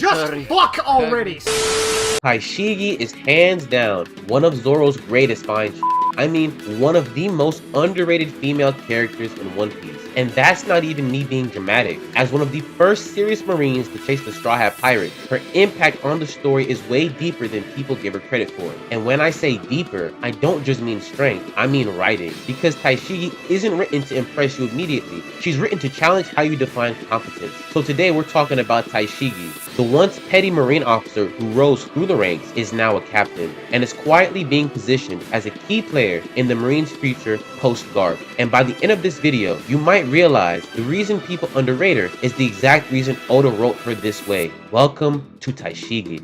Just fuck already! Taishigi is hands down one of Zoro's greatest finds. I mean, one of the most underrated female characters in One Piece. And that's not even me being dramatic. As one of the first serious Marines to chase the Straw Hat Pirates, her impact on the story is way deeper than people give her credit for. And when I say deeper, I don't just mean strength, I mean writing. Because Taishigi isn't written to impress you immediately, she's written to challenge how you define competence. So today we're talking about Taishigi. The once petty Marine officer who rose through the ranks is now a captain, and is quietly being positioned as a key player in the Marines' future post-Garp. And by the end of this video, you might realize the reason people underrate her is the exact reason Oda wrote her this way. Welcome to Taishigi.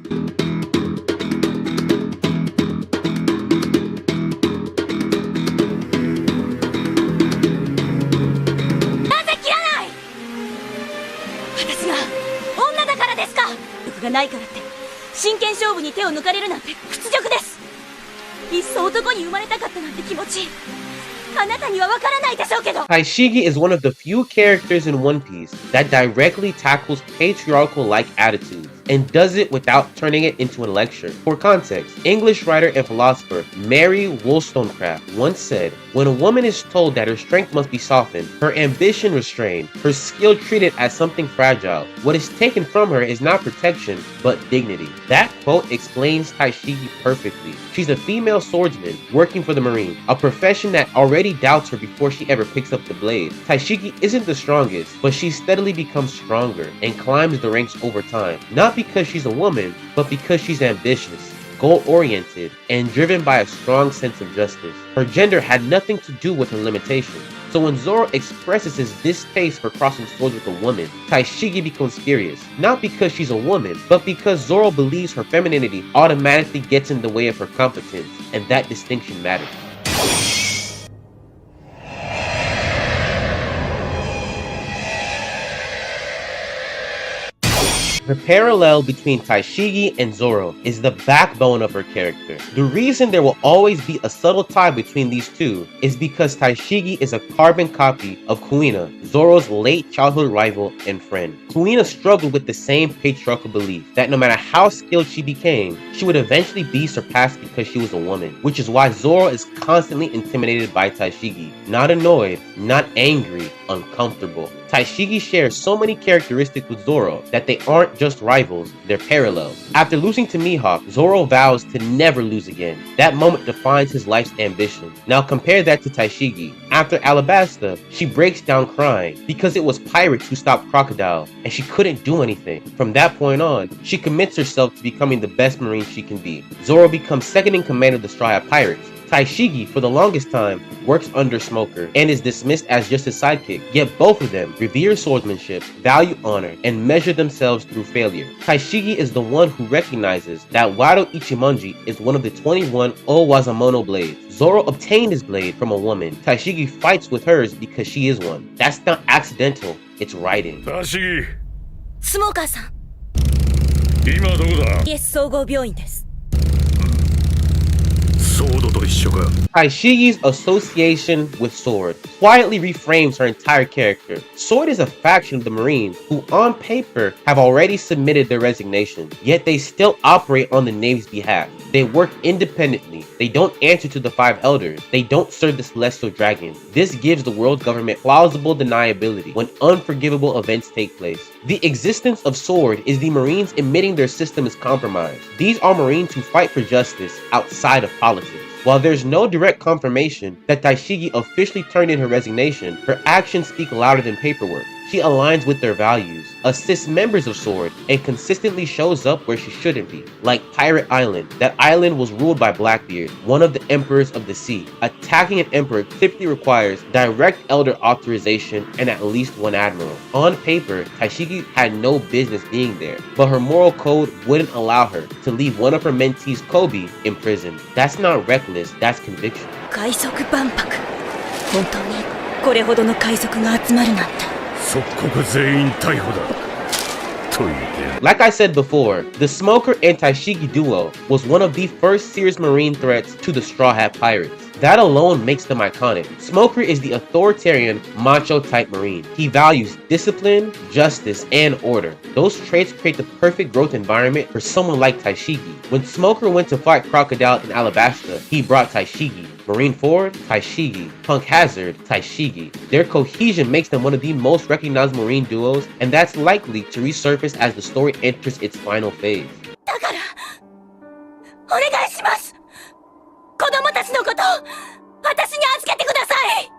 Taishigi is one of the few characters in One Piece that directly tackles patriarchal-like attitudes and does it without turning it into a lecture. For context, English writer and philosopher Mary Wollstonecraft once said, "When a woman is told that her strength must be softened, her ambition restrained, her skill treated as something fragile, what is taken from her is not protection, but dignity." That quote explains Taishigi perfectly. She's a female swordsman working for the Marine, a profession that already doubts her before she ever picks up the blade. Taishigi isn't the strongest, but she steadily becomes stronger and climbs the ranks over time. Not because she's a woman, but because she's ambitious, goal-oriented, and driven by a strong sense of justice. Her gender had nothing to do with her limitations. So when Zoro expresses his distaste for crossing swords with a woman, Taishigi becomes furious. Not because she's a woman, but because Zoro believes her femininity automatically gets in the way of her competence, and that distinction matters. The parallel between Taishigi and Zoro is the backbone of her character. The reason there will always be a subtle tie between these two is because Taishigi is a carbon copy of Kuina, Zoro's late childhood rival and friend. Kuina struggled with the same patriarchal belief that no matter how skilled she became, she would eventually be surpassed because she was a woman, which is why Zoro is constantly intimidated by Taishigi. Not annoyed, not angry, uncomfortable. Taishigi shares so many characteristics with Zoro that they aren't just rivals, they're parallels. After losing to Mihawk, Zoro vows to never lose again. That moment defines his life's ambition. Now compare that to Taishigi. After Alabasta, she breaks down crying because it was pirates who stopped Crocodile, and she couldn't do anything. From that point on, she commits herself to becoming the best Marine she can be. Zoro becomes second in command of the Straw Hat Pirates. Taishigi, for the longest time, works under Smoker and is dismissed as just his sidekick, yet both of them revere swordsmanship, value honor, and measure themselves through failure. Taishigi is the one who recognizes that Wado Ichimonji is one of the 21 Owazamono blades. Zoro obtained his blade from a woman. Taishigi fights with hers because she is one. That's not accidental, it's writing. Tashigi Smoker-san. 今どこだ? イエス総合病院です。 Taishigi's association with Sword quietly reframes her entire character. Sword is a faction of the Marines who on paper have already submitted their resignation, yet they still operate on the Navy's behalf. They work independently, they don't answer to the Five Elders, they don't serve the Celestial Dragon. This gives the world government plausible deniability when unforgivable events take place. The existence of Sword is the Marines admitting their system is compromised. These are Marines who fight for justice outside of politics. While there's no direct confirmation that Taishigi officially turned in her resignation, her actions speak louder than paperwork. She aligns with their values, assists members of Sword, and consistently shows up where she shouldn't be. Like Pirate Island. That island was ruled by Blackbeard, one of the emperors of the sea. Attacking an emperor typically requires direct elder authorization and at least one admiral. On paper, Taishigi had no business being there, but her moral code wouldn't allow her to leave one of her mentees, Kobe, in prison. That's not reckless, that's conviction. 海賊万博。本当にこれほどの海賊が集まるなんて。 Like I said before, the Smoker and Taishigi duo was one of the first serious Marine threats to the Straw Hat Pirates. That alone makes them iconic. Smoker is the authoritarian, macho-type Marine. He values discipline, justice, and order. Those traits create the perfect growth environment for someone like Taishigi. When Smoker went to fight Crocodile in Alabasta, he brought Taishigi. Marineford, Taishigi. Punk Hazard, Taishigi. Their cohesion makes them one of the most recognized Marine duos, and that's likely to resurface as the story enters its final phase. だからお願いします。子供たちのこと私に預けてください。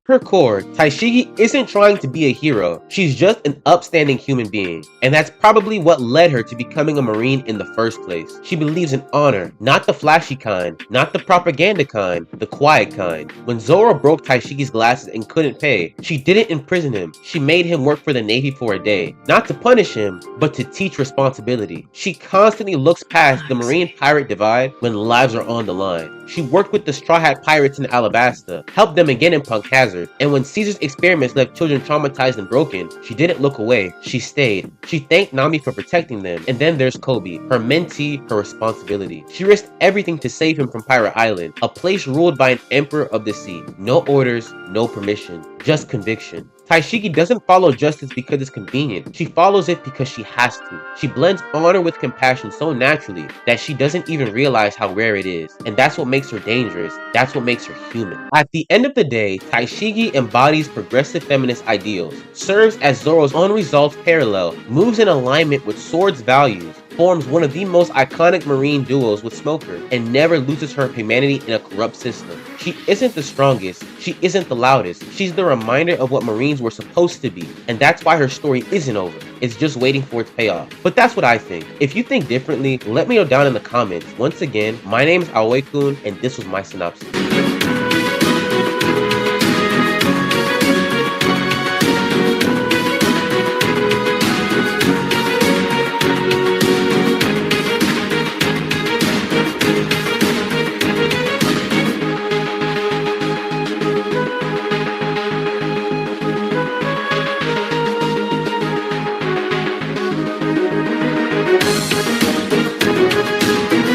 Her core, Taishigi isn't trying to be a hero, she's just an upstanding human being, and that's probably what led her to becoming a Marine in the first place. She believes in honor, not the flashy kind, not the propaganda kind, the quiet kind. When Zoro broke Taishigi's glasses and couldn't pay, she didn't imprison him, she made him work for the Navy for a day, not to punish him, but to teach responsibility. She constantly looks past the Marine-pirate divide when lives are on the line. She worked with the Straw Hat Pirates in Alabasta, helped them again in Punk Hazard, and when Caesar's experiments left children traumatized and broken, she didn't look away, she stayed. She thanked Nami for protecting them, and then there's Kobe, her mentee, her responsibility. She risked everything to save him from Pirate Island, a place ruled by an emperor of the sea. No orders, no permission, just conviction. Taishigi doesn't follow justice because it's convenient. She follows it because she has to. She blends honor with compassion so naturally that she doesn't even realize how rare it is. And that's what makes her dangerous. That's what makes her human. At the end of the day, Taishigi embodies progressive feminist ideals, serves as Zoro's unresolved parallel, moves in alignment with Sword's values, forms one of the most iconic Marine duos with Smoker, and never loses her humanity in a corrupt system. She isn't the strongest, she isn't the loudest, she's the reminder of what Marines were supposed to be, and that's why her story isn't over. It's just waiting for its payoff. But that's what I think. If you think differently, let me know down in the comments. Once again, my name is AOI-KUN, and this was my synopsis.